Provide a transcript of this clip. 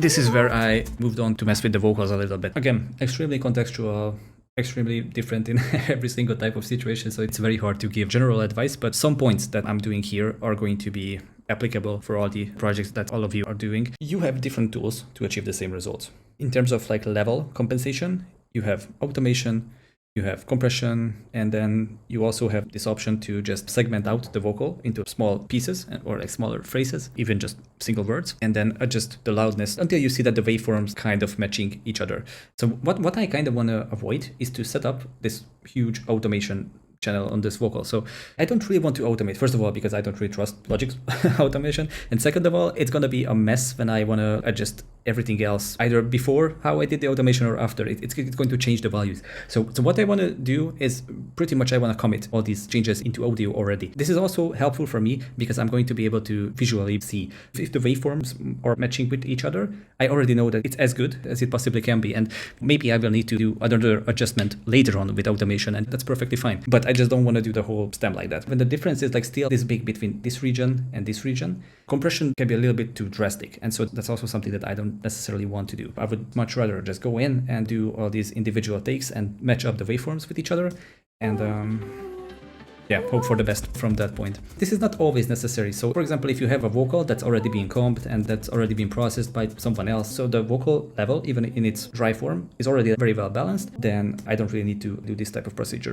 This is where I moved on to mess with the vocals a little bit. Again, extremely contextual, extremely different in every single type of situation, so it's very hard to give general advice, but some points that I'm doing here are going to be applicable for all the projects that all of you are doing. You have different tools to achieve the same results. In terms of like level compensation, you have automation, you have compression, and then you also have this option to just segment out the vocal into small pieces or like smaller phrases, even just single words, and then adjust the loudness until you see that the waveforms kind of matching each other. So what I kind of want to avoid is to set up this huge automation channel on this vocal. So I don't really want to automate, first of all, because I don't really trust Logic's automation. And second of all, it's going to be a mess when I want to adjust everything else, either before how I did the automation or after. It's going to change the values. So what I want to do is pretty much I want to commit all these changes into audio already. This is also helpful for me because I'm going to be able to visually see if the waveforms are matching with each other. I already know that it's as good as it possibly can be. And maybe I will need to do another adjustment later on with automation, and that's perfectly fine. But I just don't want to do the whole stem like that. When the difference is like still this big between this region and this region, compression can be a little bit too drastic. And so that's also something that I don't necessarily want to do. I would much rather just go in and do all these individual takes and match up the waveforms with each other. And yeah, hope for the best from that point. This is not always necessary. So for example, if you have a vocal that's already been combed and that's already been processed by someone else, so the vocal level, even in its dry form, is already very well balanced, then I don't really need to do this type of procedure.